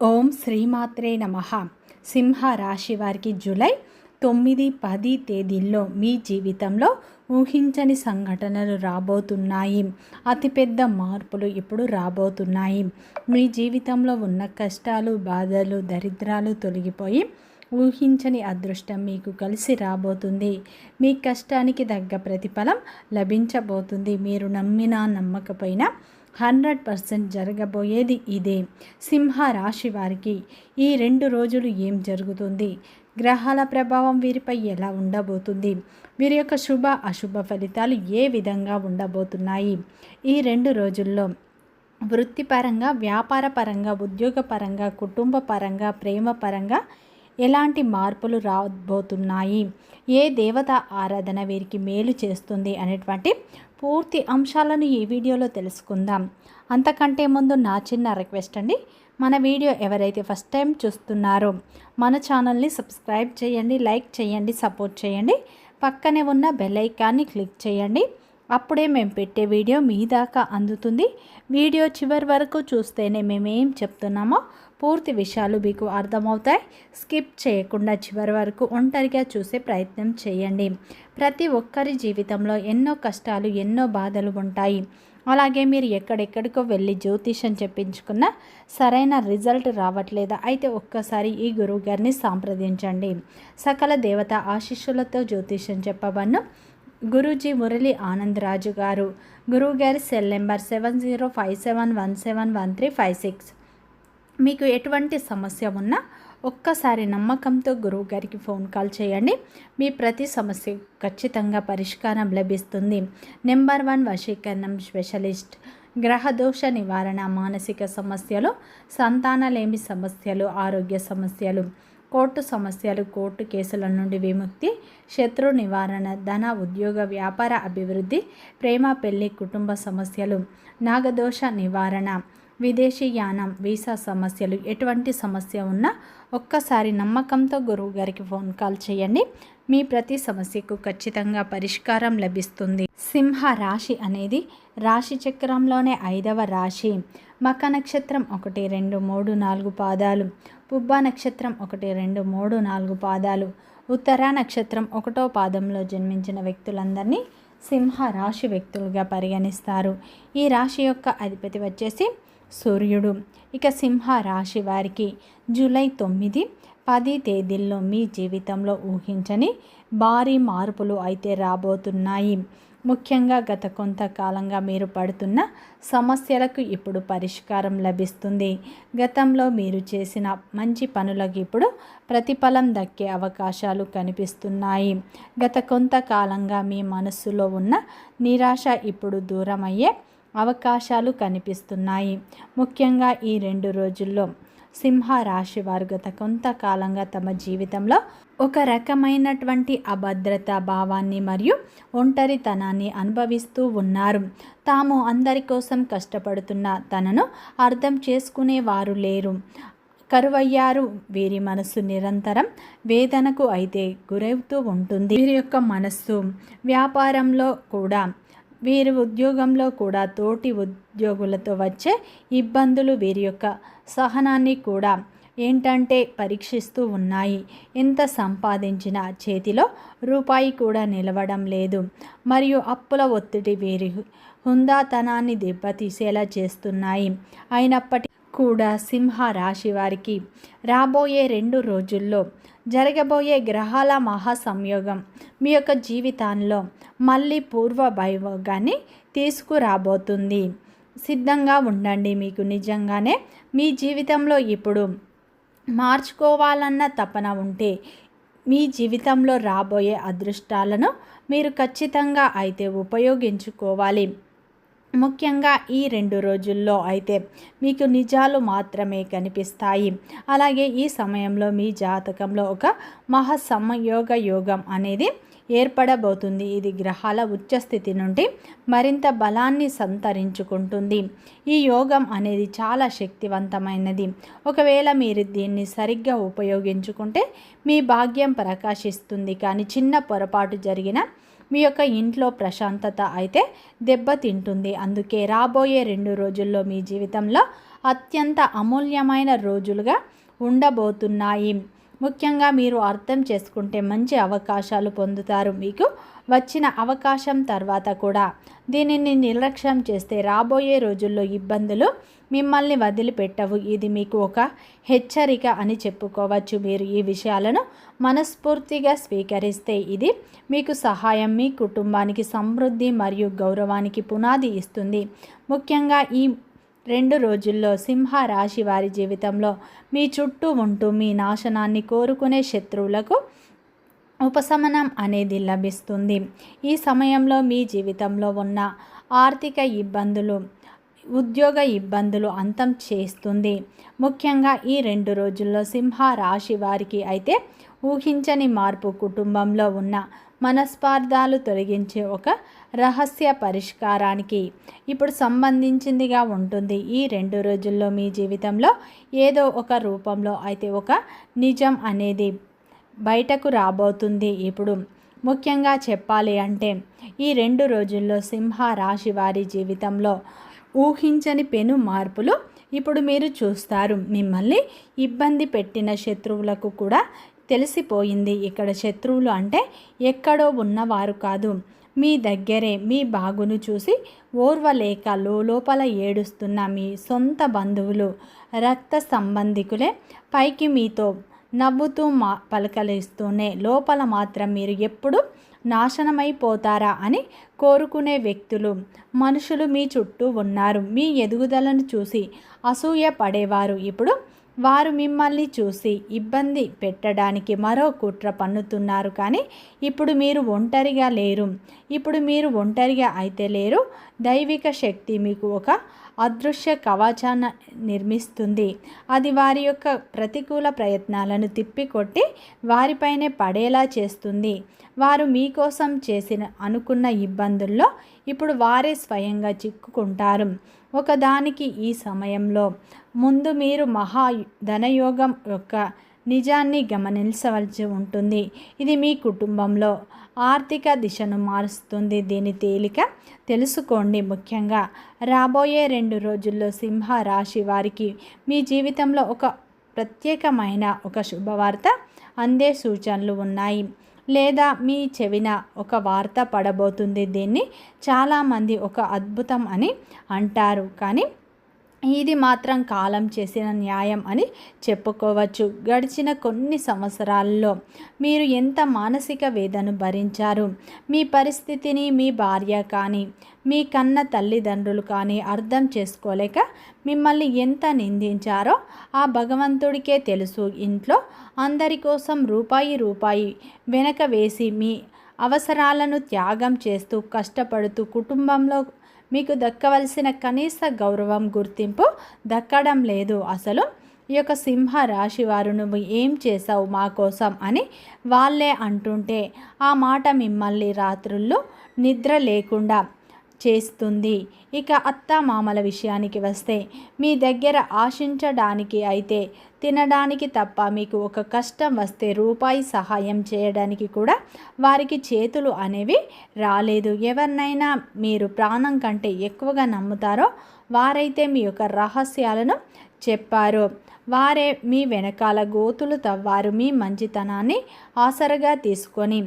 ఓం శ్రీమాత్రే నమః. సింహ రాశి వారికి జూలై 9, 10 తేదీల్లో మీ జీవితంలో ఊహించని సంఘటనలు రాబోతున్నాయి. అతిపెద్ద మార్పులు ఇప్పుడు రాబోతున్నాయి. మీ జీవితంలో ఉన్న కష్టాలు, బాధలు, దరిద్రాలు తొలగిపోయి ఊహించని అదృష్టం మీకు కలిసి రాబోతుంది. మీ కష్టానికి తగ్గ ప్రతిఫలం లభించబోతుంది. మీరు నమ్మినా నమ్మకపోయినా 100% జరగబోయేది ఇదే. సింహ రాశి వారికి ఈ 2 రోజులు ఏం జరుగుతుంది, గ్రహాల ప్రభావం వీరిపై ఎలా ఉండబోతుంది, వీరి యొక్క శుభ అశుభ ఫలితాలు ఏ విధంగా ఉండబోతున్నాయి, ఈ 2 రోజుల్లో వృత్తిపరంగా, వ్యాపారపరంగా, ఉద్యోగపరంగా, కుటుంబ పరంగా, ప్రేమ పరంగా ఎలాంటి మార్పులు రాబోతున్నాయి, ఏ దేవత ఆరాధన వీరికి మేలు చేస్తుంది అనేటువంటి పూర్తి అంశాలను ఈ వీడియోలో తెలుసుకుందాం. అంతకంటే ముందు నా చిన్న రిక్వెస్ట్ అండి, మన వీడియో ఎవరైతే ఫస్ట్ టైం చూస్తున్నారో మన ఛానల్ని సబ్స్క్రైబ్ చేయండి, లైక్ చేయండి, సపోర్ట్ చేయండి. పక్కనే ఉన్న బెల్ ఐకాన్ని క్లిక్ చేయండి. అప్పుడే మేము పెట్టే వీడియో మీ దాకా అందుతుంది. వీడియో చివరి వరకు చూస్తేనే మేమేం చెప్తున్నామో పూర్తి విషయాలు మీకు అర్థమవుతాయి. స్కిప్ చేయకుండా చివరి వరకు ఒంటరిగా చూసే ప్రయత్నం చేయండి. ప్రతి ఒక్కరి జీవితంలో ఎన్నో కష్టాలు, ఎన్నో బాధలు ఉంటాయి. అలాగే మీరు ఎక్కడెక్కడికో వెళ్ళి జ్యోతిషం చెప్పించుకున్న సరైన రిజల్ట్ రావట్లేదా? అయితే ఒక్కసారి ఈ గురువు గారిని సంప్రదించండి. సకల దేవత ఆశీస్సులతో జ్యోతిషం చెప్పబడును. గురూజీ మురళి ఆనంద్ రాజు గారు. గురువు గారి సెల్ నెంబర్ 7057171356. మీకు ఎటువంటి సమస్య ఉన్నా ఒక్కసారి నమ్మకంతో గురువు గారికి ఫోన్ కాల్ చేయండి. మీ ప్రతి సమస్య ఖచ్చితంగా పరిష్కారం లభిస్తుంది. నెంబర్ 1 వశీకరణం స్పెషలిస్ట్. గ్రహదోష నివారణ, మానసిక సమస్యలు, సంతానలేమి సమస్యలు, ఆరోగ్య సమస్యలు, కోర్టు సమస్యలు, కోర్టు కేసుల నుండి విముక్తి, శత్రు నివారణ, ధన, ఉద్యోగ, వ్యాపార అభివృద్ధి, ప్రేమ, పెళ్లి, కుటుంబ సమస్యలు, నాగదోష నివారణ, విదేశీ యానం, వీసా సమస్యలు, ఎటువంటి సమస్య ఉన్నా ఒక్కసారి నమ్మకంతో గురువు గారికి ఫోన్ కాల్ చేయండి. మీ ప్రతి సమస్యకు ఖచ్చితంగా పరిష్కారం లభిస్తుంది. సింహ రాశి అనేది రాశి చక్రంలోనే 5వ రాశి. మక నక్షత్రం 1, 2, 3, 4 పాదాలు, పుబ్బ నక్షత్రం 1, 2, 3, 4 పాదాలు, ఉత్తర నక్షత్రం 1వ పాదంలో జన్మించిన వ్యక్తులందరినీ సింహ రాశి వ్యక్తులుగా పరిగణిస్తారు. ఈ రాశి యొక్క అధిపతి వచ్చేసి సూర్యుడు. ఇక సింహ రాశి వారికి జూలై 9, 10 తేదీల్లో మీ జీవితంలో ఊహించని భారీ మార్పులు అయితే రాబోతున్నాయి. ముఖ్యంగా గత కొంతకాలంగా మీరు పడుతున్న సమస్యలకు ఇప్పుడు పరిష్కారం లభిస్తుంది. గతంలో మీరు చేసిన మంచి పనులకు ఇప్పుడు ప్రతిఫలం దక్కే అవకాశాలు కనిపిస్తున్నాయి. గత కొంతకాలంగా మీ మనస్సులో ఉన్న నిరాశ ఇప్పుడు దూరమయ్యే అవకాశాలు కనిపిస్తున్నాయి. ముఖ్యంగా ఈ 2 రోజుల్లో సింహ రాశి వారు గత కొంతకాలంగా తమ జీవితంలో ఒక రకమైనటువంటి అభద్రత భావాన్ని మరియు ఒంటరితనాన్ని అనుభవిస్తూ ఉన్నారు. తాము అందరి కోసం కష్టపడుతున్న తనను అర్థం చేసుకునేవారు లేరు. కరువయ్యారు. వీరి మనస్సు నిరంతరం వేదనకు అయితే గురవుతూ ఉంటుంది. వీరి యొక్క మనస్సు వ్యాపారంలో కూడా, వీరి ఉద్యోగంలో కూడా తోటి ఉద్యోగులతో వచ్చే ఇబ్బందులు వీరి యొక్క సహనాన్ని కూడా ఏంటంటే పరీక్షిస్తూ ఉన్నాయి. ఎంత సంపాదించినా చేతిలో రూపాయి కూడా నిలవడం లేదు. మరియు అప్పుల ఒత్తిడి వీరి హుందాతనాన్ని దెబ్బతీసేలా చేస్తున్నాయి. అయినప్పటికీ కూడా సింహ రాశి వారికి రాబోయే 2 రోజుల్లో జరగబోయే గ్రహాల మహాసంయోగం మీ యొక్క జీవితాల్లో మళ్ళీ పూర్వ వైభోగాన్ని తీసుకురాబోతుంది. సిద్ధంగా ఉండండి. మీకు నిజంగానే మీ జీవితంలో ఇప్పుడు మార్చుకోవాలన్న తపన ఉంటే మీ జీవితంలో రాబోయే అదృష్టాలను మీరు ఖచ్చితంగా అయితే ఉపయోగించుకోవాలి. ముఖ్యంగా ఈ 2 రోజుల్లో అయితే మీకు నిజాలు మాత్రమే కనిపిస్తాయి. అలాగే ఈ సమయంలో మీ జాతకంలో ఒక మహాసంయోగ యోగం అనేది ఏర్పడబోతుంది. ఇది గ్రహాల ఉచ్చస్థితి నుండి మరింత బలాన్ని సంతరించుకుంటుంది. ఈ యోగం అనేది చాలా శక్తివంతమైనది. ఒకవేళ మీరు దీన్ని సరిగ్గా ఉపయోగించుకుంటే మీ భాగ్యం ప్రకాశిస్తుంది. కానీ చిన్న పొరపాటు జరిగిన మీ యొక్క ఇంట్లో ప్రశాంతత అయితే దెబ్బతింటుంది. అందుకే రాబోయే 2 రోజుల్లో మీ జీవితంలో అత్యంత అమూల్యమైన రోజులుగా ఉండబోతున్నాయి. ముఖ్యంగా మీరు అర్థం చేసుకుంటే మంచి అవకాశాలు పొందుతారు. మీకు వచ్చిన అవకాశం తర్వాత కూడా దీనిని నిర్లక్ష్యం చేస్తే రాబోయే రోజుల్లో ఇబ్బందులు మిమ్మల్ని వదిలిపెట్టవు. ఇది మీకు ఒక హెచ్చరిక అని చెప్పుకోవచ్చు. మీరు ఈ విషయాలను మనస్ఫూర్తిగా స్వీకరిస్తే ఇది మీకు సహాయం, మీ కుటుంబానికి సమృద్ధి మరియు గౌరవానికి పునాది ఇస్తుంది. ముఖ్యంగా ఈ 2 రోజుల్లో సింహ రాశి వారి జీవితంలో మీ చుట్టూ ఉంటూ మీ నాశనాన్ని కోరుకునే శత్రువులకు ఉపశమనం అనేది లభిస్తుంది. ఈ సమయంలో మీ జీవితంలో ఉన్న ఆర్థిక ఇబ్బందులు, ఉద్యోగ ఇబ్బందులు అంతం చేస్తుంది. ముఖ్యంగా ఈ 2 రోజుల్లో సింహ రాశి వారికి అయితే ఊహించని మార్పు, కుటుంబంలో ఉన్న మనస్పార్థాలు తొలగించే ఒక రహస్య పరిష్కారానికి ఇప్పుడు సంబంధించిందిగా ఉంటుంది. ఈ 2 రోజుల్లో మీ జీవితంలో ఏదో ఒక రూపంలో అయితే ఒక నిజం అనేది బయటకు రాబోతుంది. ఇప్పుడు ముఖ్యంగా చెప్పాలి అంటే ఈ 2 రోజుల్లో సింహ రాశి వారి జీవితంలో ఊహించని పెను మార్పులు ఇప్పుడు మీరు చూస్తారు. మిమ్మల్ని ఇబ్బంది పెట్టిన శత్రువులకు కూడా తెలిసిపోయింది. ఇక్కడ శత్రువులు అంటే ఎక్కడో ఉన్నవారు కాదు, మీ దగ్గరే మీ బాగును చూసి ఓర్వలేక లోపల ఏడుస్తున్న మీ సొంత బంధువులు, రక్త సంబంధికులే. పైకి మీతో నవ్వుతూ పలకలిస్తూనే లోపల మాత్రం మీరు ఎప్పుడు నాశనమైపోతారా అని కోరుకునే వ్యక్తులు, మనుషులు మీ చుట్టూ ఉన్నారు. మీ ఎదుగుదలను చూసి అసూయ పడేవారు ఇప్పుడు వారు మిమ్మల్ని చూసి ఇబ్బంది పెట్టడానికి మరో కుట్ర పన్నుతున్నారు. కానీ ఇప్పుడు మీరు ఒంటరిగా లేరు. ఇప్పుడు మీరు ఒంటరిగా అయితే లేరు. దైవిక శక్తి మీకు ఒక అదృశ్య కవచాన్ని నిర్మిస్తుంది. అది వారి యొక్క ప్రతికూల ప్రయత్నాలను తిప్పికొట్టి వారిపైనే పడేలా చేస్తుంది. వారు మీకోసం అనుకున్న ఇబ్బందుల్లో ఇప్పుడు వారే స్వయంగా చిక్కుకుంటారు. ఒకదానికి ఈ సమయంలో ముందు మీరు ధనయోగం యొక్క నిజాన్ని గమనించవలసి ఉంటుంది. ఇది మీ కుటుంబంలో ఆర్థిక దిశను మారుస్తుంది. దీని తేలిక తెలుసుకోండి. ముఖ్యంగా రాబోయే 2 రోజుల్లో సింహ రాశి వారికి మీ జీవితంలో ఒక ప్రత్యేకమైన ఒక శుభవార్త అందే సూచనలు ఉన్నాయి, లేదా మీ చెవిన ఒక వార్త పడబోతుంది. దీన్ని చాలామంది ఒక అద్భుతం అని అంటారు, కానీ ఇది మాత్రం కాలం చేసిన న్యాయం అని చెప్పుకోవచ్చు. గడిచిన కొన్ని సంవత్సరాల్లో మీరు ఎంత మానసిక వేదన భరించారు. మీ పరిస్థితిని మీ భార్య కానీ మీ కన్న తల్లిదండ్రులు కానీ అర్థం చేసుకోలేక మిమ్మల్ని ఎంత నిందించారో ఆ భగవంతుడికే తెలుసు. ఇంట్లో అందరి కోసం రూపాయి వెనక వేసి మీ అవసరాలను త్యాగం చేస్తూ కష్టపడుతూ కుటుంబంలో మీకు దక్కవలసిన కనీస గౌరవం, గుర్తింపు దక్కడం లేదు. అసలు ఈ యొక్క సింహ రాశి వారు నువ్వు ఏం చేసావు మా కోసం అని వాళ్ళే అంటుంటే ఆ మాట మిమ్మల్ని రాత్రుల్లో నిద్ర లేకుండా చేస్తుంది. ఇక అత్తామామల విషయానికి వస్తే మీ దగ్గర ఆశించడానికి అయితే తినడానికి తప్ప మీకు ఒక కష్టం వస్తే రూపాయి సహాయం చేయడానికి కూడా వారికి చేతులు అనేవి రాలేదు. ఎవరినైనా మీరు ప్రాణం కంటే ఎక్కువగా నమ్ముతారో వారైతే మీ యొక్క రహస్యాలను చెప్పారు. వారే మీ వెనకాల గోతులు తవ్వారు. మీ మంచితనాన్ని ఆసరగా తీసుకొని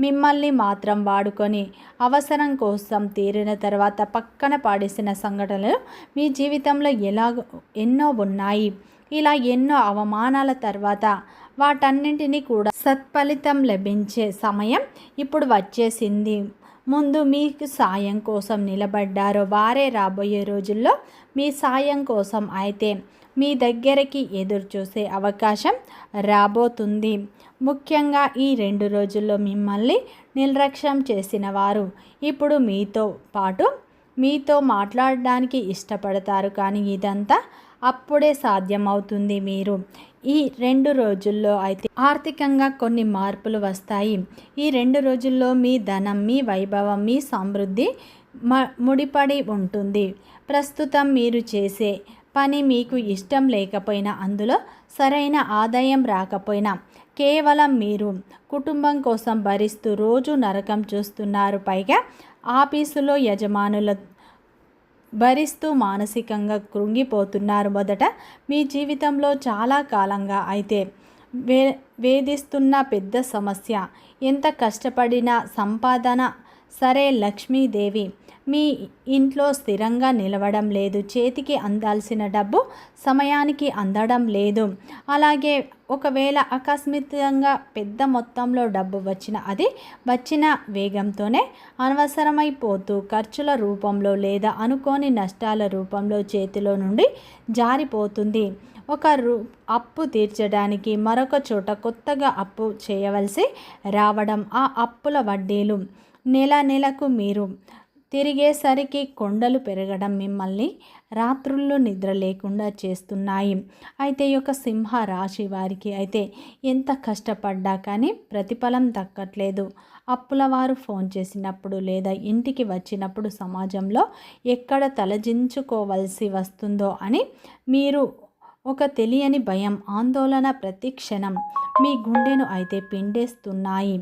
మిమ్మల్ని మాత్రం వాడుకొని అవసరం కోసం తీరిన తర్వాత పక్కన పాడేసిన సంఘటనలు మీ జీవితంలో ఎన్నో ఉన్నాయి. ఇలా ఎన్నో అవమానాల తర్వాత వాటన్నింటినీ కూడా సత్ఫలితం లభించే సమయం ఇప్పుడు వచ్చేసింది. ముందు మీకు సాయం కోసం నిలబడ్డారో వారే రాబోయే రోజుల్లో మీ సాయం కోసం అయితే మీ దగ్గరికి ఎదురు చూసే అవకాశం రాబోతుంది. ముఖ్యంగా ఈ 2 రోజుల్లో మిమ్మల్ని నిర్లక్ష్యం చేసిన వారు ఇప్పుడు మీతో మాట్లాడడానికి ఇష్టపడతారు. కానీ ఇదంతా అప్పుడే సాధ్యమవుతుంది. మీరు ఈ 2 రోజుల్లో అయితే ఆర్థికంగా కొన్ని మార్పులు వస్తాయి. ఈ 2 రోజుల్లో మీ ధనం, మీ వైభవం, మీ సమృద్ధి ముడిపడి ఉంటుంది. ప్రస్తుతం మీరు చేసే పని మీకు ఇష్టం లేకపోయినా, అందులో సరైన ఆదాయం రాకపోయినా, కేవలం మీరు కుటుంబం కోసం భరిస్తూ రోజు నరకం చూస్తున్నారు. పైగా ఆఫీసులో యజమానుల భరిస్తూ మానసికంగా కృంగిపోతున్నారు. మొదట మీ జీవితంలో చాలా కాలంగా అయితే వే వేధిస్తున్న పెద్ద సమస్య, ఎంత కష్టపడినా సంపాదన సరే లక్ష్మీదేవి మీ ఇంట్లో స్థిరంగా నిలవడం లేదు. చేతికి అందాల్సిన డబ్బు సమయానికి అందడం లేదు. అలాగే ఒకవేళ ఆకస్మికంగా పెద్ద మొత్తంలో డబ్బు అది వచ్చిన వేగంతోనే అనవసరమైపోతూ ఖర్చుల రూపంలో లేదా అనుకోని నష్టాల రూపంలో చేతిలో నుండి జారిపోతుంది. ఒక అప్పు తీర్చడానికి మరొక చోట కొత్తగా అప్పు చేయవలసి రావడం, ఆ అప్పుల వడ్డీలు నెల నెలకు మీరు తిరిగేసరికి కొండలు పెరగడం మిమ్మల్ని రాత్రుళ్ళు నిద్ర లేకుండా చేస్తున్నాయి. అయితే ఈ యొక్క సింహ రాశి వారికి అయితే ఎంత కష్టపడ్డా కానీ ప్రతిఫలం దక్కట్లేదు. అప్పుల వారు ఫోన్ చేసినప్పుడు లేదా ఇంటికి వచ్చినప్పుడు సమాజంలో ఎక్కడ తలదించుకోవలసి వస్తుందో అని మీరు ఒక తెలియని భయం, ఆందోళన ప్రతి క్షణం మీ గుండెను అయితే పిండేస్తున్నాయి.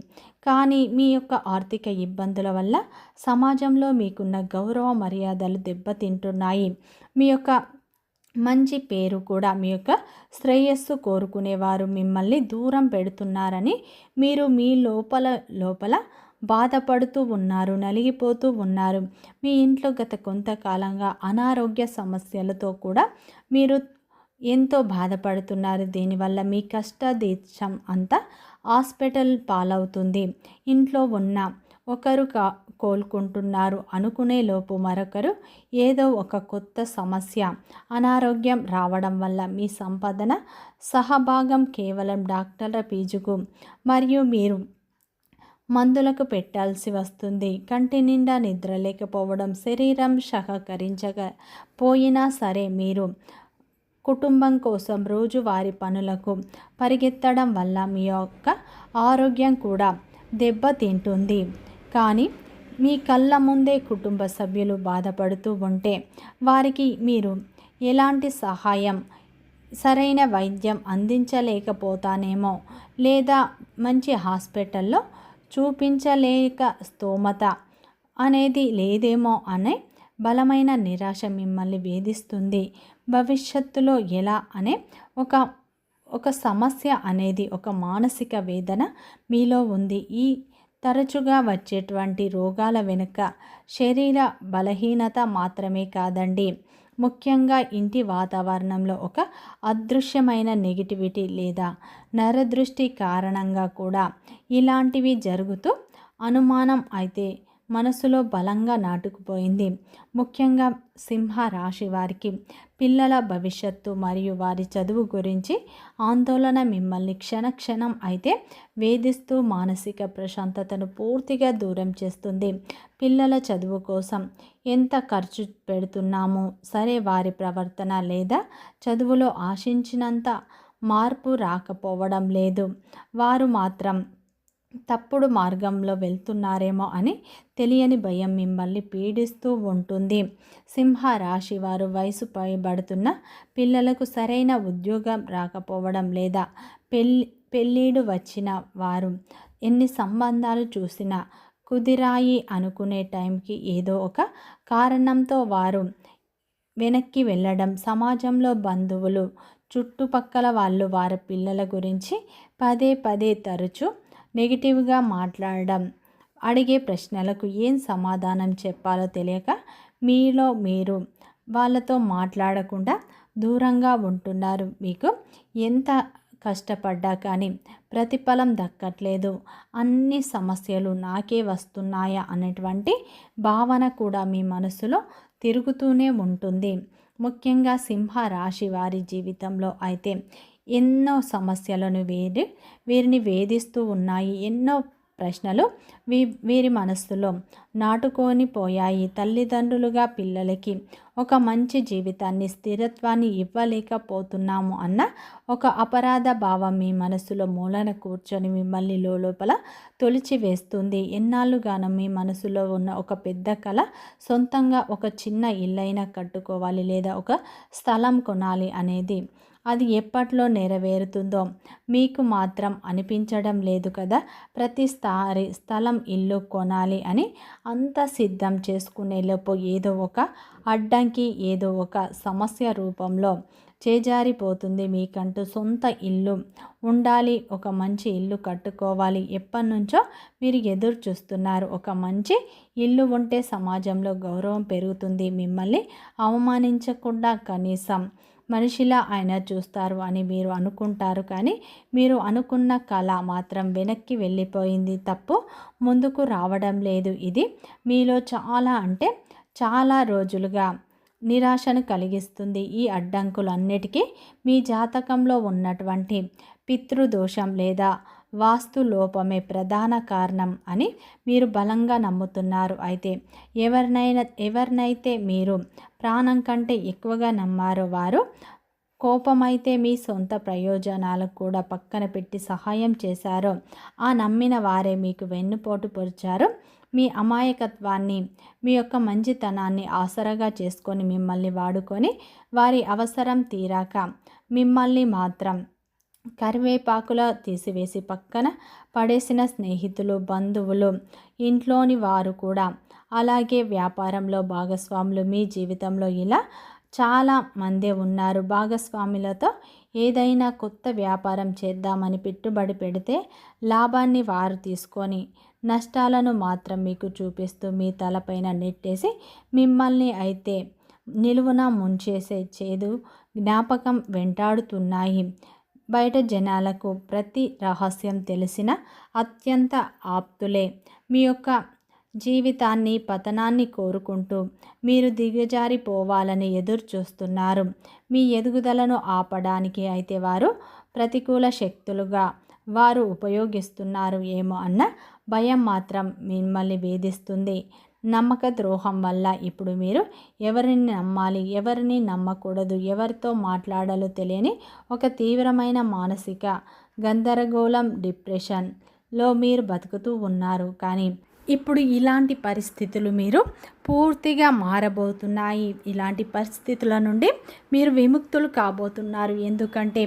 కానీ మీ యొక్క ఆర్థిక ఇబ్బందుల వల్ల సమాజంలో మీకున్న గౌరవ మర్యాదలు దెబ్బతింటున్నాయి. మీ యొక్క మంచి పేరు కూడా, మీ యొక్క శ్రేయస్సు కోరుకునేవారు మిమ్మల్ని దూరం పెడుతున్నారని మీరు మీ లోపల బాధపడుతూ ఉన్నారు, నలిగిపోతూ ఉన్నారు. మీ ఇంట్లో గత కొంతకాలంగా అనారోగ్య సమస్యలతో కూడా మీరు ఎంతో బాధపడుతున్నారు. దీనివల్ల మీ కష్టదీక్షం అంతా హాస్పిటల్ పాలవుతుంది. ఇంట్లో ఉన్న ఒకరు కోలుకుంటున్నారు అనుకునే లోపు మరొకరు ఏదో ఒక కొత్త సమస్య, అనారోగ్యం రావడం వల్ల మీ సంపాదన సహభాగం కేవలం డాక్టర్ల ఫీజుకు మరియు మీరు మందులకు వస్తుంది. కంటి నిండా నిద్ర లేకపోవడం, శరీరం సహకరించకపోయినా సరే మీరు కుటుంబం కోసం రోజువారీ పనులకు పరిగెత్తడం వల్ల మీ యొక్క ఆరోగ్యం కూడా దెబ్బతింటుంది. కానీ మీ కళ్ళ ముందే కుటుంబ సభ్యులు బాధపడుతూ ఉంటే వారికి మీరు ఎలాంటి సహాయం, సరైన వైద్యం అందించలేకపోతానేమో లేదా మంచి హాస్పిటల్లో చూపించలేక స్తోమత అనేది లేదేమో అనే బలమైన నిరాశ మిమ్మల్ని వేధిస్తుంది. భవిష్యత్తులో ఎలా అనే ఒక సమస్య అనేది, ఒక మానసిక వేదన మీలో ఉంది. ఈ తరచుగా వచ్చేటువంటి రోగాల వెనుక శరీర బలహీనత మాత్రమే కాదండి, ముఖ్యంగా ఇంటి వాతావరణంలో ఒక అదృశ్యమైన నెగిటివిటీ లేదా నరదృష్టి కారణంగా కూడా ఇలాంటివి జరుగుతూ అనుమానం అయితే మనసులో బలంగా నాటుకుపోయింది. ముఖ్యంగా సింహ రాశి వారికి పిల్లల భవిష్యత్తు మరియు వారి చదువు గురించి ఆందోళన మిమ్మల్ని క్షణక్షణం అయితే వేధిస్తూ మానసిక ప్రశాంతతను పూర్తిగా దూరం చేస్తుంది. పిల్లల చదువు కోసం ఎంత ఖర్చు పెడుతున్నామో సరే, వారి ప్రవర్తన లేదా చదువులో ఆశించినంత మార్పు రాకపోవడం లేదు. వారు మాత్రం తప్పుడు మార్గంలో వెళ్తున్నారేమో అని తెలియని భయం మిమ్మల్ని పీడిస్తూ ఉంటుంది. సింహ రాశి వారు వయసు పైబడుతున్న పిల్లలకు సరైన ఉద్యోగం రాకపోవడం లేదా పెళ్ళిడు వచ్చిన వారు ఎన్ని సంబంధాలు చూసినా కుదిరాయి అనుకునే టైంకి ఏదో ఒక కారణంతో వారు వెనక్కి వెళ్ళడం, సమాజంలో బంధువులు, చుట్టుపక్కల వాళ్ళు వారి పిల్లల గురించి పదే పదే తరచూ నెగిటివ్గా మాట్లాడడం, అడిగే ప్రశ్నలకు ఏం సమాధానం చెప్పాలో తెలియక మీలో మీరు వాళ్ళతో మాట్లాడకుండా దూరంగా ఉంటున్నారు. మీకు ఎంత కష్టపడ్డా కానీ ప్రతిఫలం దక్కట్లేదు, అన్ని సమస్యలు నాకే వస్తున్నాయా అనేటువంటి భావన కూడా మీ మనసులో తిరుగుతూనే ఉంటుంది. ముఖ్యంగా సింహ రాశి వారి జీవితంలో అయితే ఎన్నో సమస్యలను వీరిని వేధిస్తూ ఉన్నాయి. ఎన్నో ప్రశ్నలు వీరి మనస్సులో నాటుకొని పోయాయి. తల్లిదండ్రులుగా పిల్లలకి ఒక మంచి జీవితాన్ని, స్థిరత్వాన్ని ఇవ్వలేకపోతున్నాము అన్న ఒక అపరాధ భావం మీ మనసులో మూలన కూర్చొని మిమ్మల్ని లోపల తొలిచివేస్తుంది. ఎన్నాళ్ళుగానో మీ మనసులో ఉన్న ఒక పెద్ద కళ, సొంతంగా ఒక చిన్న ఇల్లైనా కట్టుకోవాలి లేదా ఒక స్థలం కొనాలి అనేది అది ఎప్పట్లో నెరవేరుతుందో మీకు మాత్రం అనిపించడం లేదు కదా. ప్రతిసారి స్థలం, ఇల్లు కొనాలి అని అంతా సిద్ధం చేసుకునేలోపు ఏదో ఒక అడ్డంకి, ఏదో ఒక సమస్య రూపంలో చేజారిపోతుంది. మీకంటూ సొంత ఇల్లు ఉండాలి, ఒక మంచి ఇల్లు కట్టుకోవాలి, ఎప్పటినుంచో మీరు ఎదురు చూస్తున్నారు. ఒక మంచి ఇల్లు ఉంటే సమాజంలో గౌరవం పెరుగుతుంది, మిమ్మల్ని అవమానించకుండా కనీసం మనిషిలా ఆయన చూస్తారు అని మీరు అనుకుంటారు. కానీ మీరు అనుకున్న కళ మాత్రం వెనక్కి వెళ్ళిపోయింది, తప్పు ముందుకు రావడం లేదు. ఇది మీలో చాలా రోజులుగా నిరాశను కలిగిస్తుంది. ఈ అడ్డంకులన్నిటికీ మీ జాతకంలో ఉన్నటువంటి పితృదోషం లేదా వాస్తు లోపమే ప్రధాన కారణం అని మీరు బలంగా నమ్ముతున్నారు. అయితే ఎవరినైతే మీరు ప్రాణం కంటే ఎక్కువగా నమ్మారో వారు కోపమైతే మీ సొంత ప్రయోజనాలకు కూడా పక్కన పెట్టి సహాయం చేశారో ఆ నమ్మిన వారే మీకు వెన్నుపోటు పొడిచారు. మీ అమాయకత్వాన్ని, మీ యొక్క మంచితనాన్ని ఆసరాగా చేసుకొని మిమ్మల్ని వాడుకొని వారి అవసరం తీరాక మిమ్మల్ని మాత్రం కరివేపాకులా తీసివేసి పక్కన పడేసిన స్నేహితులు, బంధువులు, ఇంట్లోని వారు కూడా, అలాగే వ్యాపారంలో భాగస్వాములు, మీ జీవితంలో ఇలా చాలా మందే ఉన్నారు. భాగస్వాములతో ఏదైనా కొత్త వ్యాపారం చేద్దామని పెట్టుబడి పెడితే లాభాన్ని వారు తీసుకొని నష్టాలను మాత్రం మీకు చూపిస్తూ మీ తలపైన నెట్టేసి మిమ్మల్ని అయితే నిలువున ముంచేసే చేదు జ్ఞాపకం వెంటాడుతున్నాయి. బయట జనాలకు ప్రతి రహస్యం తెలిసిన అత్యంత ఆప్తులే మీ యొక్క జీవితాన్ని, పతనాన్ని కోరుకుంటూ మీరు దిగజారిపోవాలని ఎదురు చూస్తున్నారు. మీ ఎదుగుదలను ఆపడానికి అయితే వారు ప్రతికూల శక్తులుగా వారు ఉపయోగిస్తున్నారు ఏమో అన్న భయం మాత్రం మిమ్మల్ని వేధిస్తుంది. నమ్మక ద్రోహం వల్ల ఇప్పుడు మీరు ఎవరిని నమ్మాలి, ఎవరిని నమ్మకూడదు, ఎవరితో మాట్లాడాలో తెలియని ఒక తీవ్రమైన మానసిక గందరగోళం, డిప్రెషన్లో మీరు బతుకుతూ ఉన్నారు. కానీ ఇప్పుడు ఇలాంటి పరిస్థితులు మీరు పూర్తిగా మారబోతున్నాయి. ఇలాంటి పరిస్థితుల నుండి మీరు విముక్తులు కాబోతున్నారు. ఎందుకంటే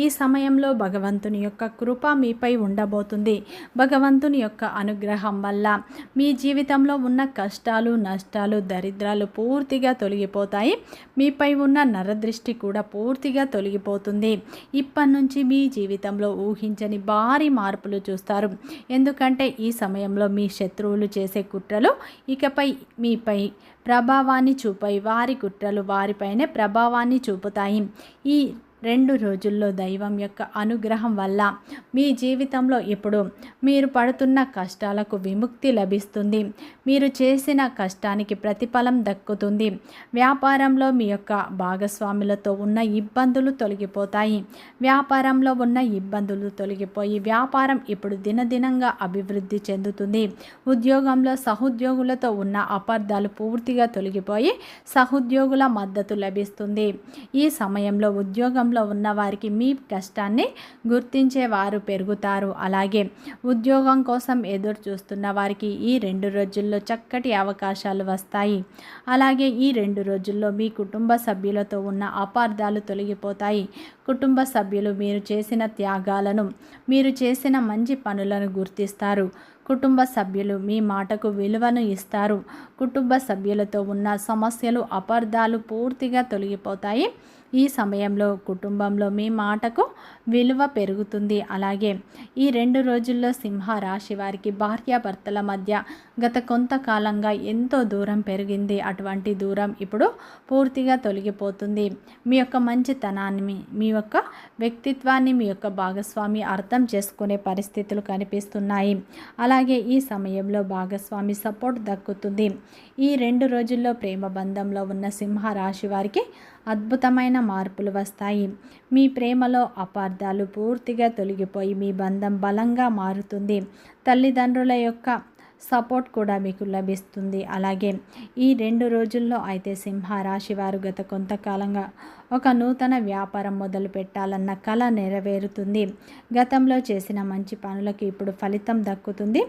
ఈ సమయంలో భగవంతుని యొక్క కృప మీపై ఉండబోతుంది. భగవంతుని యొక్క అనుగ్రహం వల్ల మీ జీవితంలో ఉన్న కష్టాలు, నష్టాలు, దరిద్రాలు పూర్తిగా తొలగిపోతాయి. మీపై ఉన్న నరదృష్టి కూడా పూర్తిగా తొలగిపోతుంది. ఇప్పటి నుంచి మీ జీవితంలో ఊహించని భారీ మార్పులు చూస్తారు. ఎందుకంటే ఈ సమయంలో మీ శత్రువులు చేసే కుట్రలు ఇకపై మీపై ప్రభావాన్ని చూపాయి. వారి కుట్రలు వారిపైనే ప్రభావాన్ని చూపుతాయి. ఈ 2 రోజుల్లో దైవం యొక్క అనుగ్రహం వల్ల మీ జీవితంలో ఇప్పుడు మీరు పడుతున్న కష్టాలకు విముక్తి లభిస్తుంది. మీరు చేసిన కష్టానికి ప్రతిఫలం దక్కుతుంది. వ్యాపారంలో మీ యొక్క భాగస్వాములతో ఉన్న ఇబ్బందులు తొలగిపోతాయి. వ్యాపారంలో ఉన్న ఇబ్బందులు తొలగిపోయి వ్యాపారం ఇప్పుడు దినదినంగా అభివృద్ధి చెందుతుంది. ఉద్యోగంలో సహోద్యోగులతో ఉన్న అపార్థాలు పూర్తిగా తొలగిపోయి సహోద్యోగుల మద్దతు లభిస్తుంది. ఈ సమయంలో ఉద్యోగం ఉన్న వారికి మీ కష్టాన్ని గుర్తించే వారు పెరుగుతారు. అలాగే ఉద్యోగం కోసం ఎదురు చూస్తున్న వారికి ఈ 2 రోజుల్లో చక్కటి అవకాశాలు వస్తాయి. అలాగే ఈ 2 రోజుల్లో మీ కుటుంబ సభ్యులతో ఉన్న అపార్థాలు తొలగిపోతాయి. కుటుంబ సభ్యులు మీరు చేసిన త్యాగాలను, మీరు చేసిన మంచి పనులను గుర్తిస్తారు. కుటుంబ సభ్యులు మీ మాటకు విలువను ఇస్తారు. కుటుంబ సభ్యులతో ఉన్న సమస్యలు, అపార్థాలు పూర్తిగా తొలగిపోతాయి. ఈ సమయంలో కుటుంబంలో మీ మాటకు విలువ పెరుగుతుంది. అలాగే ఈ 2 రోజుల్లో సింహ రాశి వారికి భార్యాభర్తల మధ్య గత కొంతకాలంగా ఎంతో దూరం పెరిగింది. అటువంటి దూరం ఇప్పుడు పూర్తిగా తొలగిపోతుంది. మీ యొక్క మంచితనాన్ని, మీ యొక్క వ్యక్తిత్వాన్ని మీ యొక్క భాగస్వామి అర్థం చేసుకునే పరిస్థితులు కనిపిస్తున్నాయి. అలాగే ఈ సమయంలో భాగస్వామి సపోర్ట్ దక్కుతుంది. ఈ 2 రోజుల్లో ప్రేమ బంధంలో ఉన్న సింహ రాశి వారికి అద్భుతమైన మార్పులు వస్తాయి. మీ ప్రేమలో అపార్థాలు పూర్తిగా తొలగిపోయి మీ బంధం బలంగా మారుతుంది. తల్లిదండ్రుల యొక్క సపోర్ట్ కూడా మీకు లభిస్తుంది. అలాగే ఈ 2 రోజుల్లో అయితే సింహ రాశి వారు గత కొంతకాలంగా ఒక నూతన వ్యాపారం మొదలు పెట్టాలన్న కళ నెరవేరుతుంది. గతంలో చేసిన మంచి పనులకు ఇప్పుడు ఫలితం దక్కుతుంది.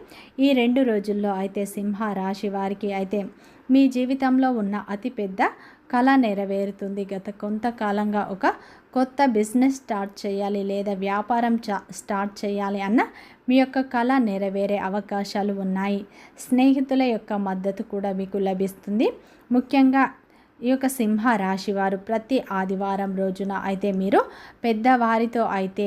ఈ 2 రోజుల్లో అయితే సింహ రాశి వారికి అయితే మీ జీవితంలో ఉన్న అతిపెద్ద కళ నెరవేరుతుంది. గత కొంతకాలంగా ఒక కొత్త బిజినెస్ స్టార్ట్ చేయాలి లేదా వ్యాపారం స్టార్ట్ చేయాలి అన్న మీ యొక్క కళ నెరవేరే అవకాశాలు ఉన్నాయి. స్నేహితుల యొక్క మద్దతు కూడా మీకు లభిస్తుంది. ముఖ్యంగా ఈ యొక్క సింహ రాశి వారు ప్రతి ఆదివారం రోజున అయితే మీరు పెద్దవారితో అయితే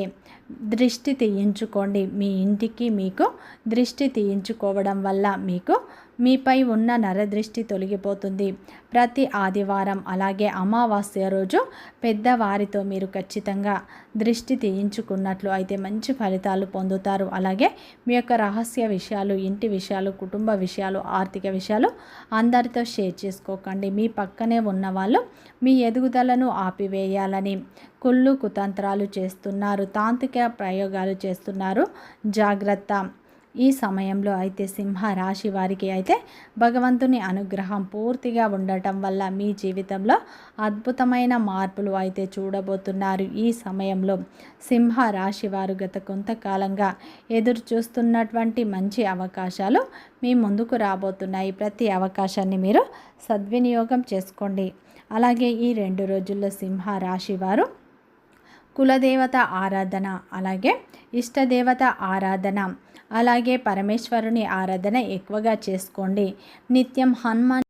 దృష్టి తీయించుకోండి. మీ ఇంటికి మీకు దృష్టి తీయించుకోవడం వల్ల మీకు మీపై ఉన్న నరదృష్టి తొలగిపోతుంది. ప్రతి ఆదివారం అలాగే అమావాస్య రోజు పెద్దవారితో మీరు ఖచ్చితంగా దృష్టి తీయించుకున్నట్లు అయితే మంచి ఫలితాలు పొందుతారు. అలాగే మీ యొక్క రహస్య విషయాలు, ఇంటి విషయాలు, కుటుంబ విషయాలు, ఆర్థిక విషయాలు అందరితో షేర్ చేసుకోకండి. మీ పక్కనే ఉన్న వాళ్ళు మీ ఎదుగుదలను ఆపివేయాలని కుళ్ళు కుతంత్రాలు చేస్తున్నారు, తాంత్రిక ప్రయోగాలు చేస్తున్నారు. జాగ్రత్త. ఈ సమయంలో అయితే సింహ రాశి వారికి అయితే భగవంతుని అనుగ్రహం పూర్తిగా ఉండటం వల్ల మీ జీవితంలో అద్భుతమైన మార్పులు అయితే చూడబోతున్నారు. ఈ సమయంలో సింహ రాశి వారు గత కొంతకాలంగా ఎదురు చూస్తున్నటువంటి మంచి అవకాశాలు మీ ముందుకు రాబోతున్నాయి. ప్రతి అవకాశాన్ని మీరు సద్వినియోగం చేసుకోండి. అలాగే ఈ 2 రోజుల్లో సింహ రాశి వారు కులదేవత ఆరాధన, అలాగే ఇష్టదేవత ఆరాధన, అలాగే పరమేశ్వరుని ఆరాధన ఎక్కువగా చేసుకోండి. నిత్యం హనుమాన్